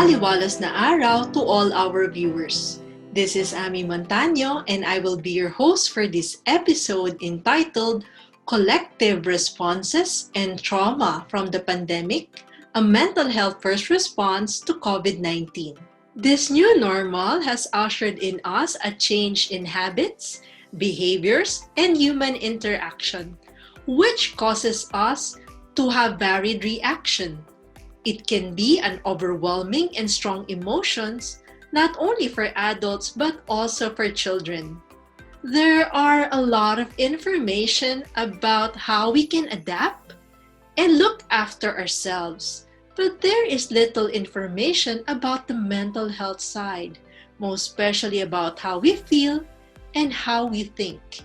Maaliwalas na araw to all our viewers. This is Ami Montaño and I will be your host for this episode entitled Collective Responses and Trauma from the Pandemic, a Mental Health First Response to COVID-19. This new normal has ushered in us a change in habits, behaviors, and human interaction, which causes us to have varied reaction. It can be an overwhelming and strong emotions, not only for adults but also for children. There are a lot of information about how we can adapt and look after ourselves, but there is little information about the mental health side, most especially about how we feel and how we think.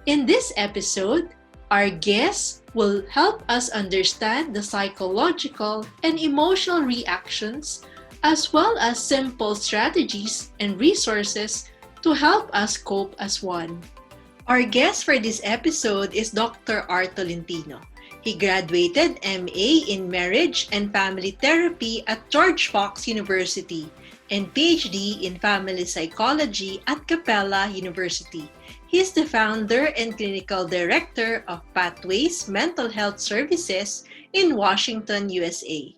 In this episode, our guests will help us understand the psychological and emotional reactions as well as simple strategies and resources to help us cope as one. Our guest for this episode is Dr. Art Tolentino. He graduated MA in Marriage and Family Therapy at George Fox University and PhD in Family Psychology at Capella University. He is the founder and clinical director of Pathways Mental Health Services in Washington, USA.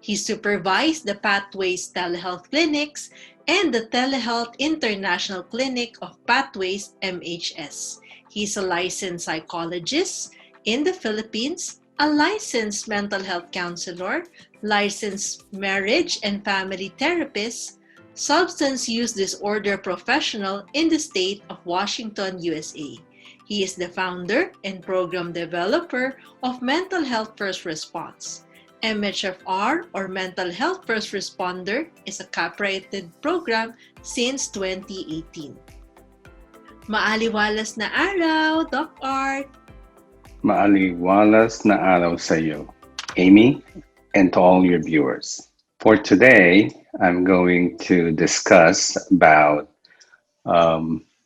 He supervised the Pathways Telehealth Clinics and the Telehealth International Clinic of Pathways MHS. He is a licensed psychologist in the Philippines, a licensed mental health counselor, licensed marriage and family therapist, substance use disorder professional in the state of Washington, USA. He is the founder and program developer of Mental Health First Response. MHFR or Mental Health First Responder is a copyrighted program since 2018. Maaliwalas na araw, Doc Art! Maaliwalas na araw sa iyo, Amy, and to all your viewers. For today, I'm going to discuss about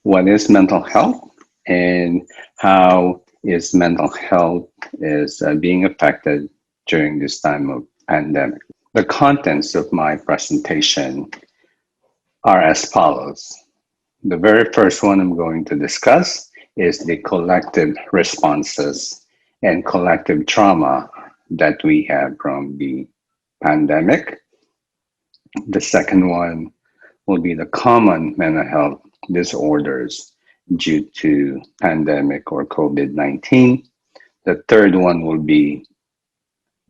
what is mental health and how is mental health is being affected during this time of pandemic. The contents of my presentation are as follows. The very first one I'm going to discuss is the collective responses and collective trauma that we have from the pandemic. The second one will be the common mental health disorders due to pandemic or COVID-19. The third one will be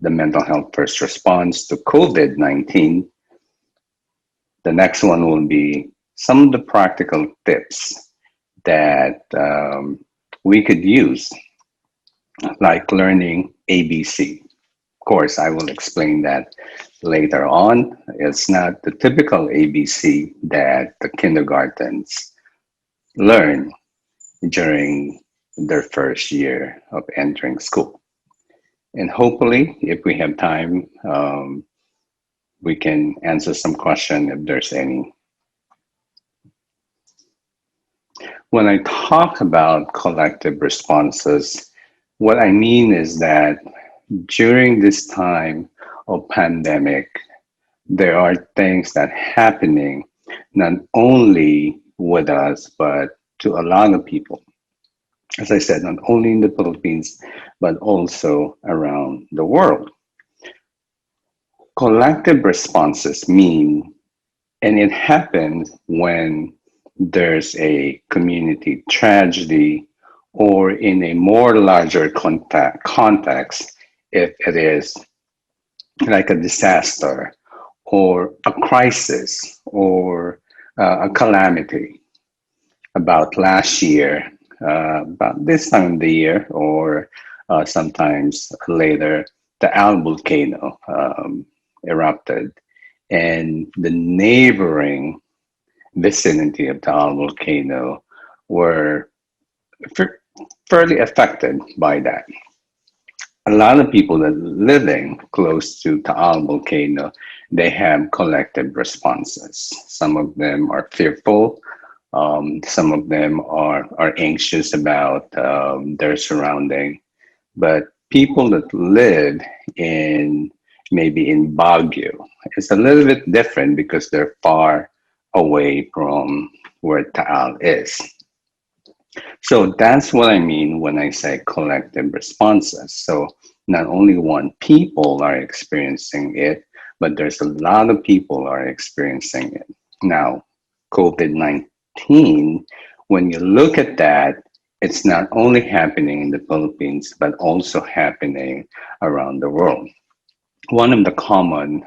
the mental health first response to COVID-19. The next one will be some of the practical tips that we could use, like learning ABC. Of course, I will explain that later on. It's not the typical ABC that the kindergartens learn during their first year of entering school. And hopefully, if we have time, we can answer some question if there's any. When I talk about collective responses, what I mean is that during this time of pandemic, there are things that happening not only with us, but to a lot of people. As I said, not only in the Philippines, but also around the world. Collective responses mean, and it happens when there's a community tragedy or in a more larger context, if it is like a disaster or a crisis or a calamity. About last year, about this time of the year or sometimes later, the Al volcano erupted, and the neighboring vicinity of the Al volcano were fairly affected by that. A lot of people that living close to Taal volcano, they have collective responses. Some of them are fearful. Some of them are anxious about their surrounding. But people that live in maybe in Baguio. It's a little bit different because they're far away from where Taal is. So that's what I mean when I say collective responses. So not only one people are experiencing it, but there's a lot of people are experiencing it. Now, COVID-19, when you look at that, it's not only happening in the Philippines, but also happening around the world. One of the common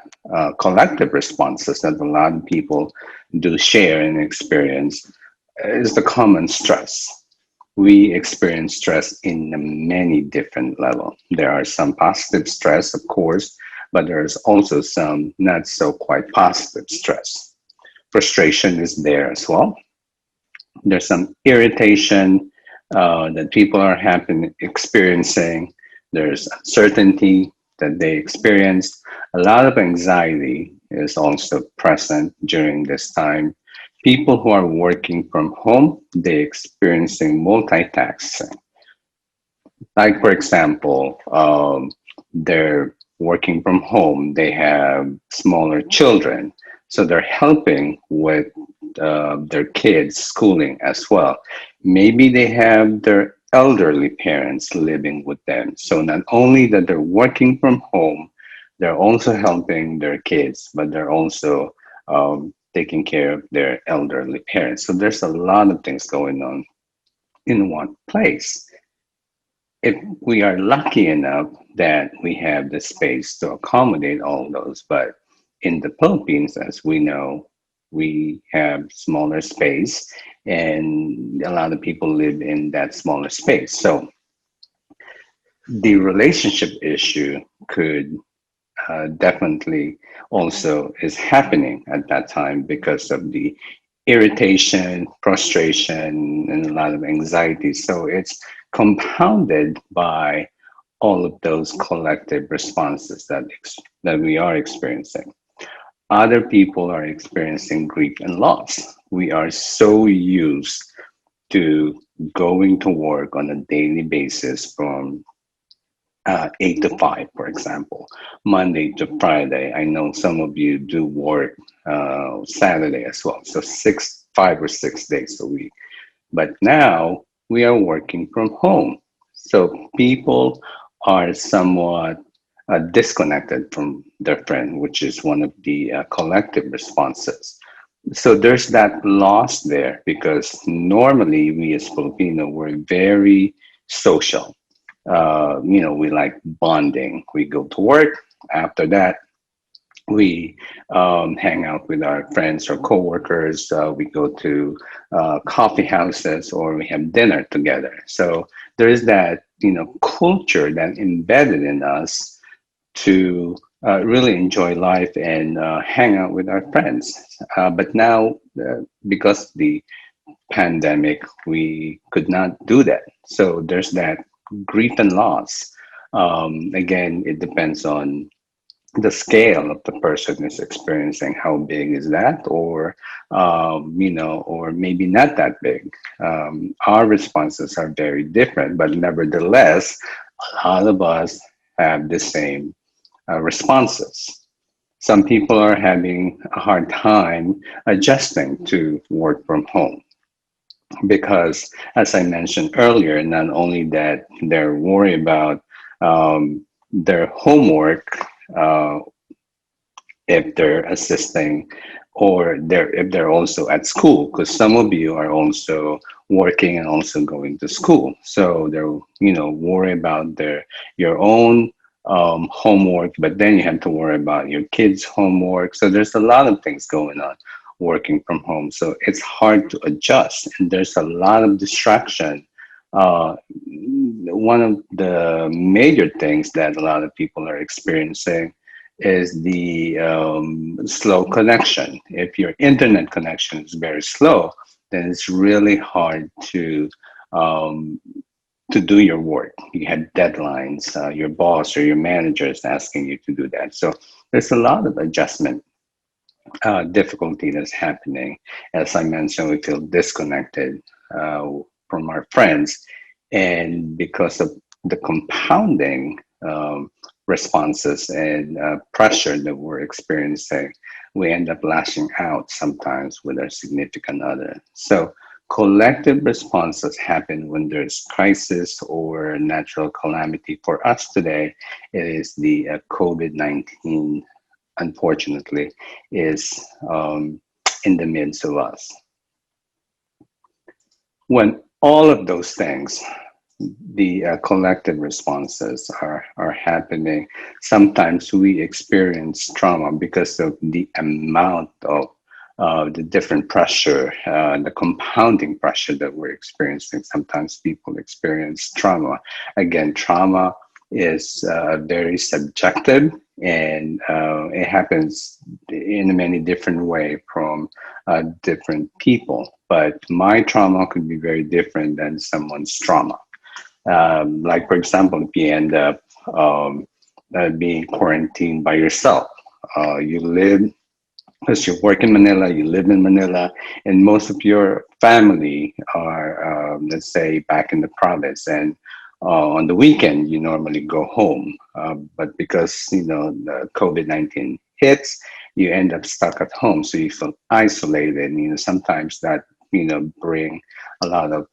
collective responses that a lot of people do share and experience is the common stress. We experience stress in many different levels. There are some positive stress, of course, but there's also some not so quite positive stress. Frustration is there as well. There's some irritation that people are experiencing. There's uncertainty that they experience. A lot of anxiety is also present during this time. People who are working from home, they're experiencing multitasking. Like, for example, they're working from home, they have smaller children, so they're helping with their kids' schooling as well. Maybe they have their elderly parents living with them. So not only that they're working from home, they're also helping their kids, but they're also taking care of their elderly parents. So there's a lot of things going on in one place. If we are lucky enough that we have the space to accommodate all those, but in the Philippines, as we know, we have smaller space and a lot of people live in that smaller space. So the relationship issue could definitely also is happening at that time because of the irritation, frustration, and a lot of anxiety. So it's compounded by all of those collective responses that we are experiencing. Other people are experiencing grief and loss. We are so used to going to work on a daily basis from 8 to 5, for example, Monday to Friday. I know some of you do work Saturday as well, so 5 or 6 days a week. But now we are working from home. So people are somewhat disconnected from their friend, which is one of the collective responses. So there's that loss there because normally we as Filipino, we're very social. We like bonding. We go to work. After that, we hang out with our friends or coworkers. We go to coffee houses or we have dinner together. So there is that culture that embedded in us to really enjoy life and hang out with our friends. But now, because the pandemic, we could not do that. So there's that grief and loss. Again, it depends on the scale of the person is experiencing. How big is that, or or maybe not that big. Our responses are very different, but nevertheless, a lot of us have the same responses. Some people are having a hard time adjusting to work from home because, as I mentioned earlier, not only that they're worried about their homework, uh, if they're assisting, or if they're also at school, because some of you are also working and also going to school, so they're worry about your own homework, but then you have to worry about your kids' homework. So there's a lot of things going on working from home. So it's hard to adjust, and there's a lot of distraction. One of the major things that a lot of people are experiencing is the slow connection. If your internet connection is very slow, then it's really hard um, to do your work. You have deadlines. Your boss or your manager is asking you to do that. So there's a lot of adjustment difficulty that's happening. As I mentioned, we feel disconnected uh, from our friends, and because of the compounding um, responses and pressure that we're experiencing, we end up lashing out sometimes with our significant other. So, collective responses happen when there's crisis or natural calamity. For us today, it is the COVID-19, unfortunately, is in the midst of us. When all of those things, the collective responses are happening, sometimes we experience trauma because of the amount of the different pressure, the compounding pressure that we're experiencing. Sometimes people experience trauma. Again, trauma is very subjective, and it happens in many different ways from different people. But my trauma could be very different than someone's trauma. Like, for example, if you end up being quarantined by yourself, you live, because you work in Manila, you live in Manila, and most of your family are, let's say, back in the province. And on the weekend, you normally go home. But because, the COVID-19 hits, you end up stuck at home. So you feel isolated. Sometimes that, bring a lot of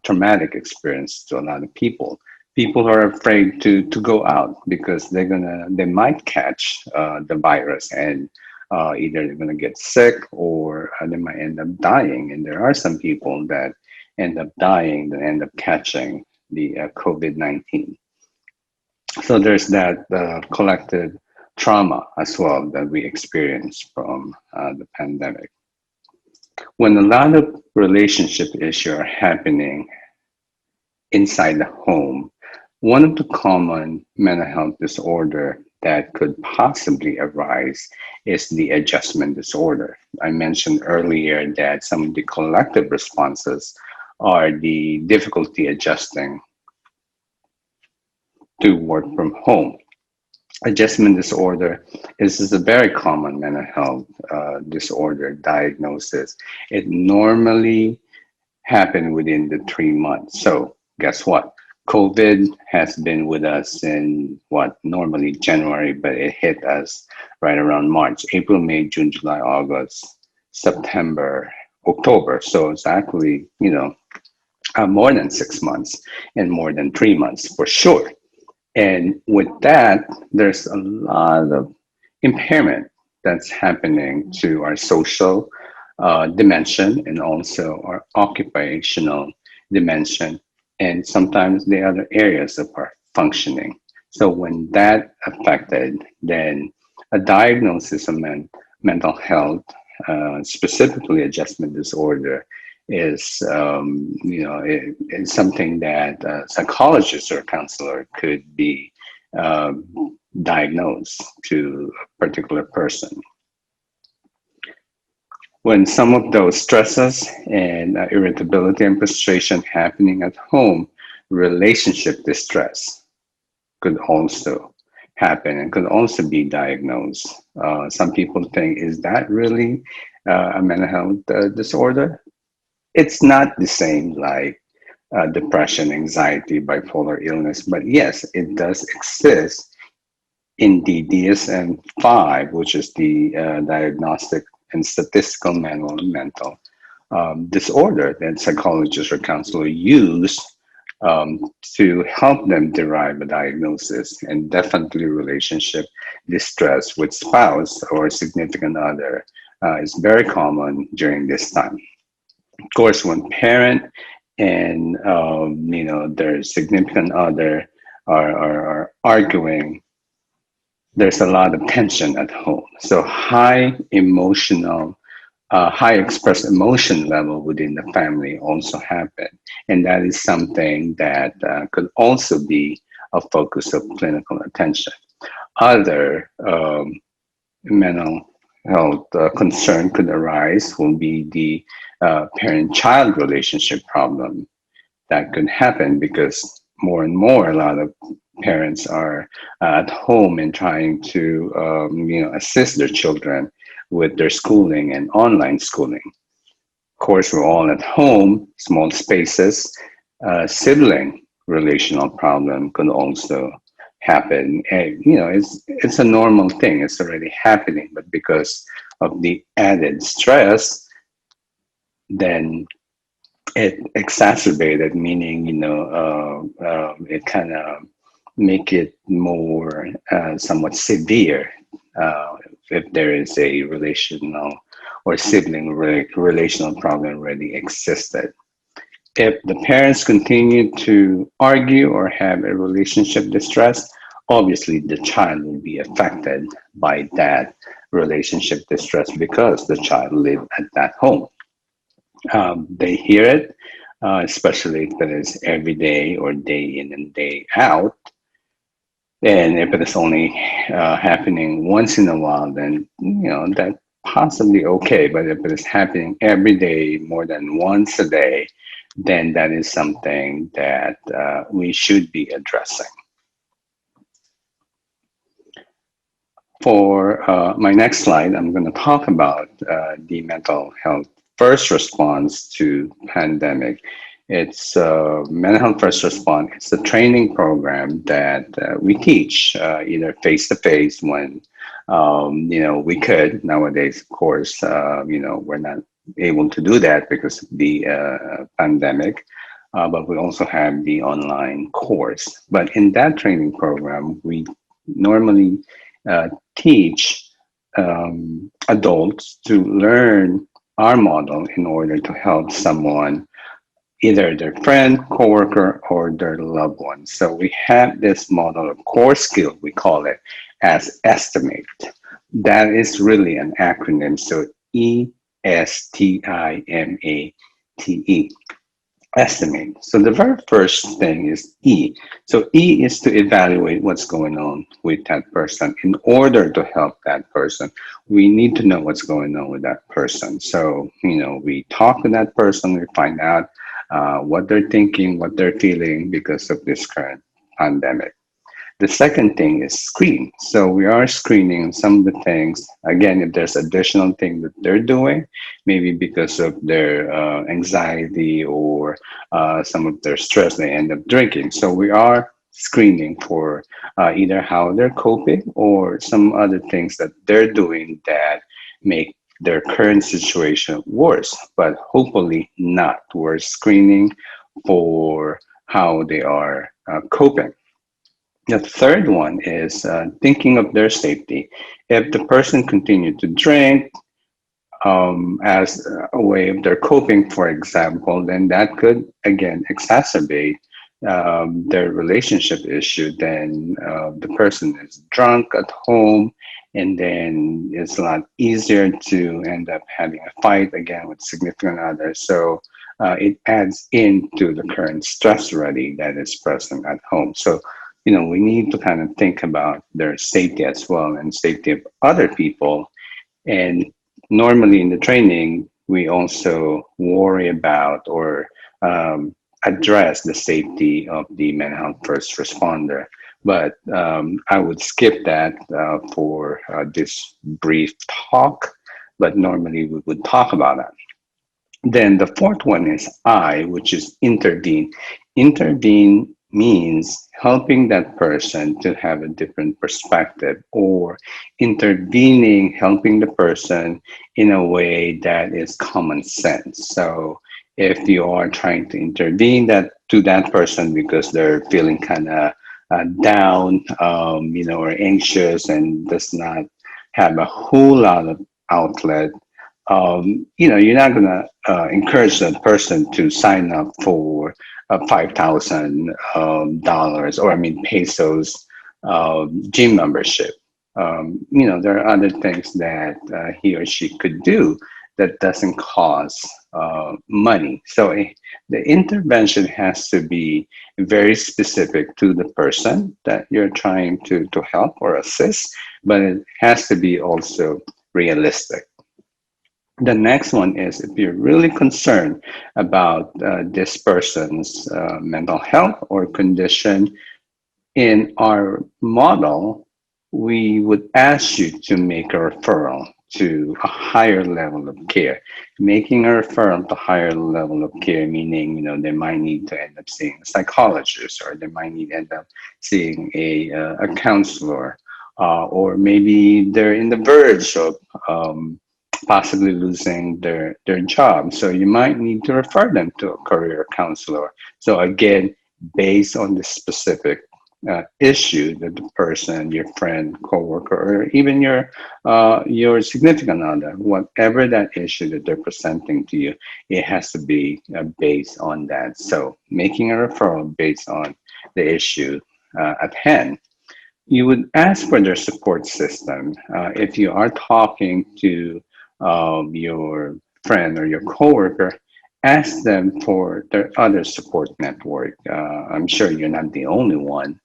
traumatic experience to a lot of people. People are afraid to go out because they might catch the virus, and either they're gonna get sick or they might end up dying. And there are some people that end up dying, that end up catching the COVID-19. So there's that collective trauma as well that we experience from the pandemic. When a lot of relationship issues are happening inside the home, one of the common mental health disorder that could possibly arise is the adjustment disorder. I mentioned earlier that some of the collective responses are the difficulty adjusting to work from home. Adjustment disorder is a very common mental health disorder diagnosis. It normally happen within the 3 months. So guess what? COVID has been with us in what normally January, but it hit us right around March, April, May, June, July, August, September, October. So it's actually, more than 6 months and more than 3 months for sure. And with that, there's a lot of impairment that's happening to our social dimension and also our occupational dimension, and sometimes the other areas of our functioning. So when that affected, then a diagnosis of mental health, specifically adjustment disorder, is it's something that a psychologist or counselor could be um, diagnosed to a particular person. When some of those stresses and irritability and frustration happening at home, relationship distress could also happen and could also be diagnosed. Some people think, is that really a mental health disorder? It's not the same like depression, anxiety, bipolar illness, but yes, it does exist in the DSM-5, which is the Diagnostic and Statistical Manual of Mental Disorder that psychologists or counselors use to help them derive a diagnosis. And definitely relationship distress with spouse or significant other is very common during this time. Of course, when parent and their significant other are arguing, there's a lot of tension at home. So high expressed emotion level within the family also happen, and that is something that could also be a focus of clinical attention. Other mental health concern could arise will be the parent-child relationship problem that could happen because more and more a lot of parents are at home and trying to assist their children with their schooling and online schooling. Of course, we're all at home, small spaces. Sibling relational problem could also happen. And it's a normal thing. It's already happening, but because of the added stress, then it exacerbated, meaning it kind of make it more somewhat severe uh, if there is a relational or sibling relational problem already existed. If the parents continue to argue or have a relationship distress, obviously the child will be affected by that relationship distress because the child lived at that home. They hear it, especially if it is every day or day in and day out. And if it is only happening once in a while, then that possibly okay. But if it is happening every day, more than once a day, then that is something that we should be addressing. For my next slide, I'm going to talk about the mental health first response to pandemic. It's mental health first response. It's a training program that we teach either face to face when we could. Nowadays, of course, we're not able to do that because of the pandemic. But we also have the online course. But in that training program, we normally teach adults to learn our model in order to help someone, either their friend, coworker, or their loved one. So we have this model of core skill, we call it as estimate. That is really an acronym. So ESTIMATE. Estimate. So the very first thing is E. So E is to evaluate what's going on with that person. In order to help that person, we need to know what's going on with that person. So, we talk to that person, we find out what they're thinking, what they're feeling because of this current pandemic. The second thing is screen. So we are screening some of the things. Again, if there's additional thing that they're doing, maybe because of their anxiety or some of their stress, they end up drinking. So we are screening for either how they're coping or some other things that they're doing that make their current situation worse, but hopefully not. We're screening for how they are coping. The third one is thinking of their safety. If the person continued to drink as a way of their coping, for example, then that could again exacerbate their relationship issue. Then the person is drunk at home, and then it's a lot easier to end up having a fight again with significant others. So it adds into the current stress already that is present at home. So we need to kind of think about their safety as well and safety of other people. And normally in the training, we also worry about or address the safety of the mental health first responder. But I would skip that for this brief talk, but normally we would talk about that. Then the fourth one is I, which is intervene. Intervene means helping that person to have a different perspective or intervening, helping the person in a way that is common sense. So if you are trying to intervene to that person because they're feeling kind of down, or anxious and does not have a whole lot of outlet, you're not going to encourage that person to sign up for a $5,000 or I mean pesos gym membership. There are other things that he or she could do that doesn't cost money. So the intervention has to be very specific to the person that you're trying to help or assist, but it has to be also realistic. The next one is if you're really concerned about this person's mental health or condition, in our model, we would ask you to make a referral to a higher level of care, making a referral to higher level of care, meaning, they might need to end up seeing a psychologist, or they might need to end up seeing a counselor, or maybe they're in the verge of possibly losing their job. So you might need to refer them to a career counselor. So again, based on the specific issue that the person, your friend, coworker, or even your significant other, whatever that issue that they're presenting to you, it has to be based on that. So making a referral based on the issue at hand. You would ask for their support system. If you are talking to your friend or your coworker, ask them for their other support network. I'm sure you're not the only one.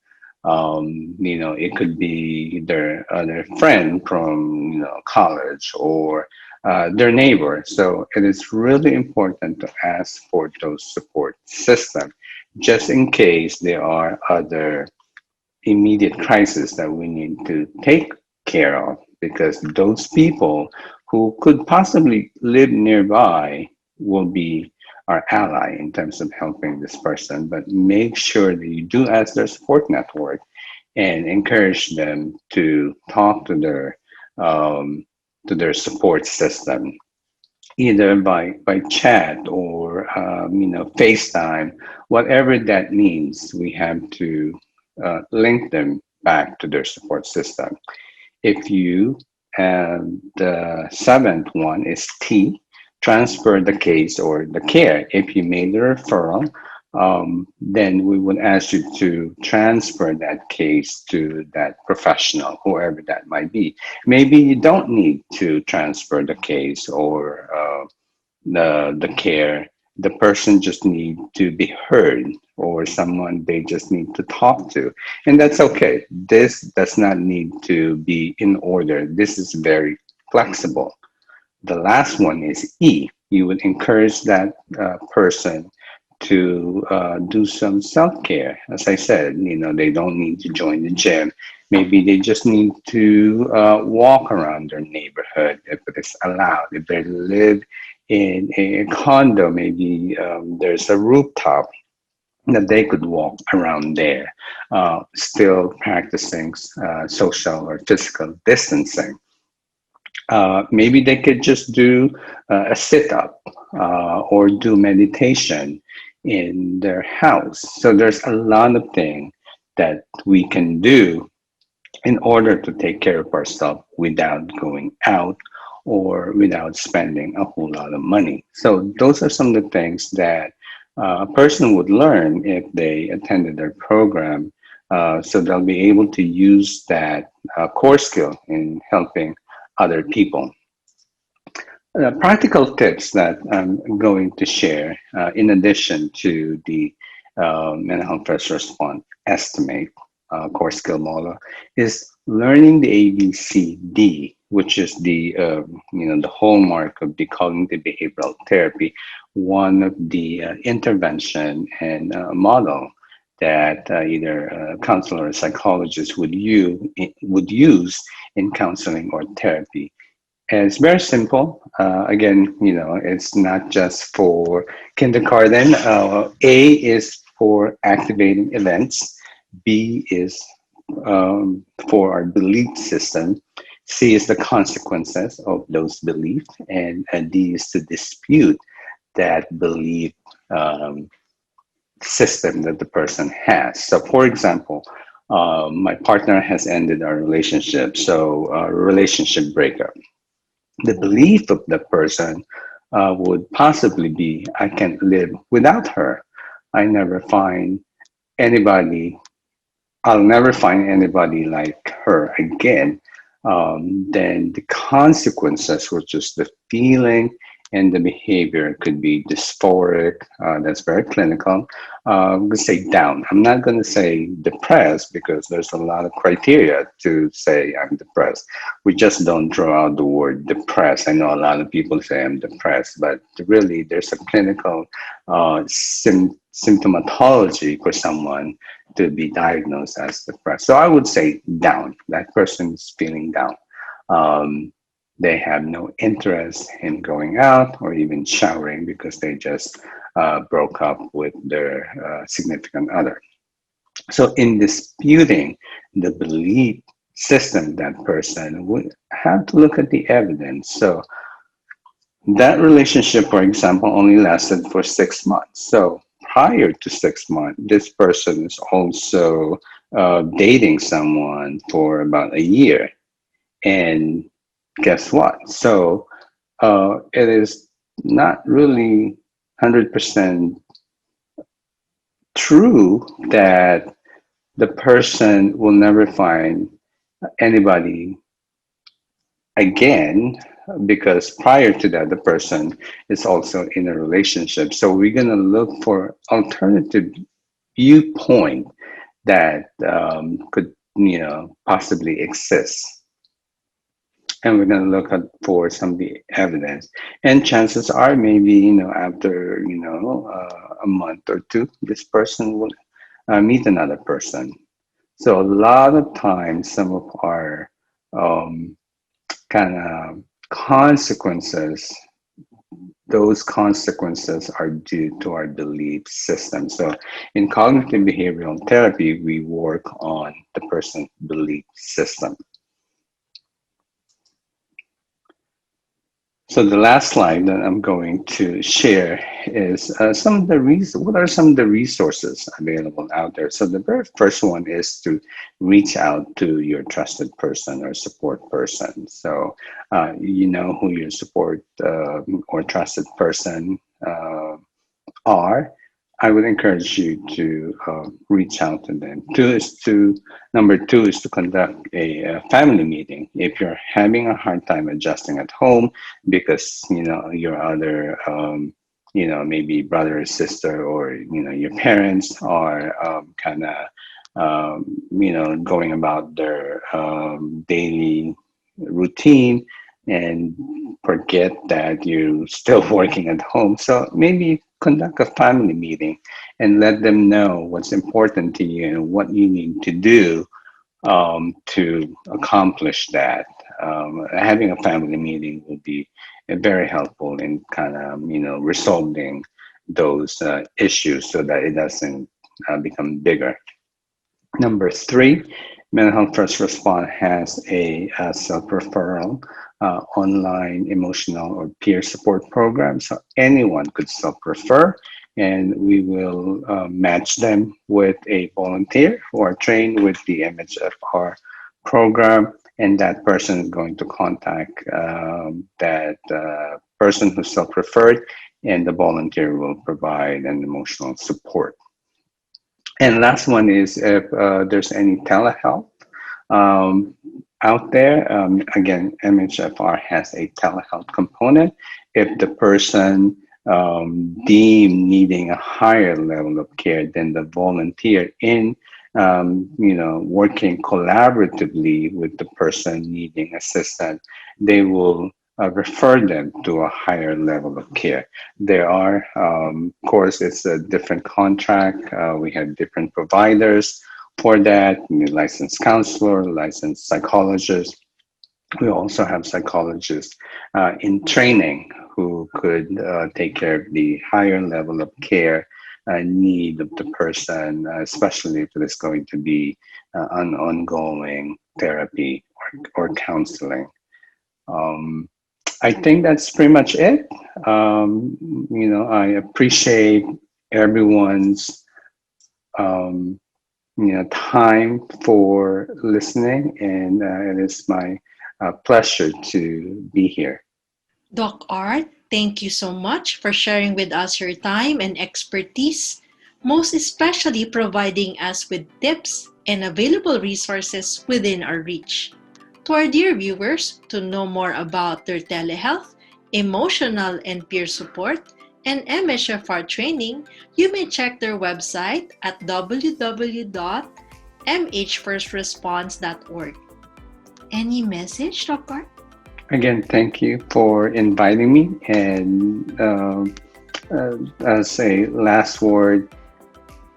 It could be their other friend from college, or their neighbor. So it is really important to ask for those support systems, just in case there are other immediate crisis that we need to take care of, because those people who could possibly live nearby will be our ally in terms of helping this person. But make sure that you do ask their support network and encourage them to talk um, to their support system, either by chat, or FaceTime, whatever that means. We have to link them back to their support system. If you and the seventh one is T, transfer the case or the care. If you made the referral, then we would ask you to transfer that case to that professional, whoever that might be. Maybe you don't need to transfer the case or the care. The person just need to be heard, or someone they just need to talk to, and that's okay. This does not need to be in order. This is very flexible. The last one is E. You would encourage that person to do some self-care. As I said, they don't need to join the gym. Maybe they just need to walk around their neighborhood if it is allowed. If they live in a condo, maybe there's a rooftop that they could walk around there, still practicing social or physical distancing. Maybe they could just do a sit up, or do meditation in their house. So there's a lot of things that we can do in order to take care of ourselves without going out or without spending a whole lot of money. So those are some of the things that a person would learn if they attended their program. So they'll be able to use that core skill in helping other people. Practical tips that I'm going to share, in addition to the mental health first response estimate core skill model, is learning the ABCD, which is the hallmark of the cognitive behavioral therapy, one of the intervention and model that either a counselor or psychologist would use in counseling or therapy. And it's very simple. Again, it's not just for kindergarten. A is for activating events. B is for our belief system. C is the consequences of those beliefs. And D is to dispute that belief um, system that the person has. So, for example, my partner has ended our relationship, so relationship breakup. The belief of the person would possibly be, I can't live without her. I never find anybody, I'll never find anybody like her again. Then the consequences, which is the feeling and the behavior, could be dysphoric. That's very clinical. I'm going to say down. I'm not going to say depressed, because there's a lot of criteria to say I'm depressed. We just don't draw out the word depressed. I know a lot of people say I'm depressed, but really there's a clinical symptomatology for someone to be diagnosed as depressed. So I would say down. That person is feeling down. Um, They have no interest in going out or even showering because they just broke up with their significant other. So, in disputing the belief system, that person would have to look at the evidence. So, that relationship, for example, only lasted for 6 months. So, prior to 6 months, this person is also dating someone for about a year. And guess what? So, it is not really 100% true that the person will never find anybody again, because prior to that the person is also in a relationship. So we're going to look for alternative viewpoint that could possibly exist, and we're going to look at for some of the evidence. And chances are maybe after a month or two, this person will meet another person. So a lot of times some of our um, kind of consequences, those consequences are due to our belief system. So in cognitive behavioral therapy, we work on the person's belief system. So the last slide that I'm going to share is some of the what are some of the resources available out there. So the very first one is to reach out to your trusted person or support person. So you know who your support or trusted person are. I would encourage you to reach out to them. Number two is to conduct a family meeting. If you're having a hard time adjusting at home because your other maybe brother or sister or your parents are kind of going about their daily routine and forget that you're still working at home. So maybe conduct a family meeting and let them know what's important to you and what you need to do to accomplish that. Having a family meeting will be very helpful in kind of resolving those issues so that it doesn't become bigger. Number three, Mental Health First Respond has a self-referral online emotional or peer support program. So anyone could self-refer, and we will match them with a volunteer who are trained with the MHFR program, and that person is going to contact that person who self-referred, and the volunteer will provide an emotional support. And last one is if there's any telehealth um, out there. Again, MHFR has a telehealth component. If the person deem needing a higher level of care, then the volunteer in working collaboratively with the person needing assistance, they will refer them to a higher level of care. There are, of course, it's a different contract. We have different providers for that, licensed counselor, licensed psychologist. We also have psychologists in training who could take care of the higher level of care need of the person, especially if it is going to be an ongoing therapy or counseling. Um, I think that's pretty much it. I appreciate everyone's um, time for listening, and it is my pleasure to be here. Doc Art, thank you so much for sharing with us your time and expertise, most especially providing us with tips and available resources within our reach. To our dear viewers, to know more about their telehealth, emotional and peer support, and MHFR training, you may check their website at www.mhfirstresponse.org. Any message, Doc Art? Again, thank you for inviting me. And as a last word,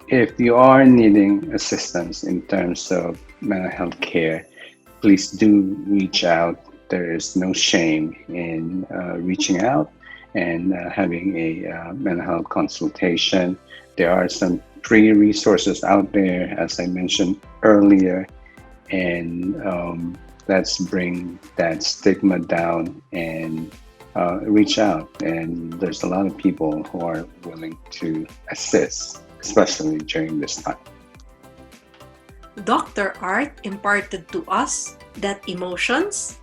if you are needing assistance in terms of mental health care, please do reach out there is no shame in reaching out and having a mental health consultation. There are some free resources out there, as I mentioned earlier, and let's bring that stigma down and reach out. And there's a lot of people who are willing to assist, especially during this time. Dr. Art imparted to us that emotions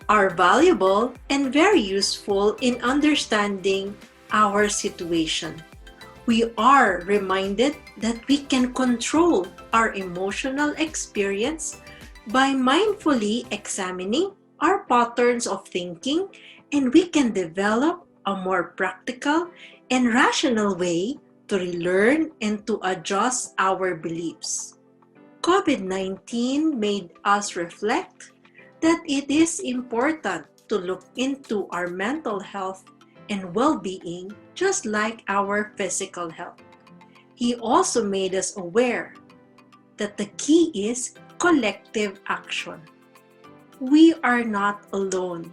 are valuable and very useful in understanding our situation. We are reminded that we can control our emotional experience by mindfully examining our patterns of thinking, and we can develop a more practical and rational way to relearn and to adjust our beliefs. COVID-19 made us reflect that it is important to look into our mental health and well-being just like our physical health. He also made us aware that the key is collective action. We are not alone,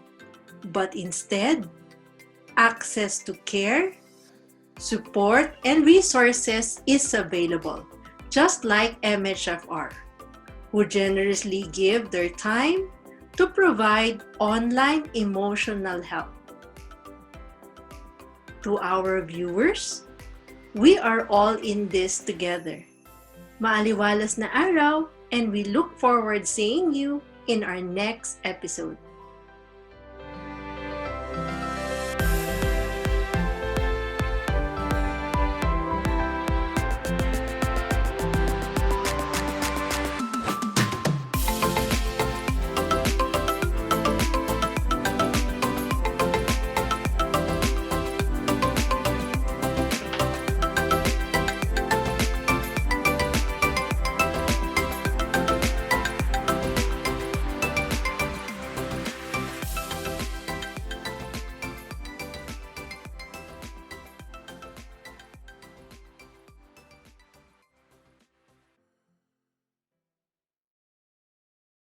but instead, access to care, support, and resources is available, just like MHFR, who generously give their time to provide online emotional help. To our viewers, we are all in this together. Maaliwalas na araw, and we look forward seeing you in our next episode.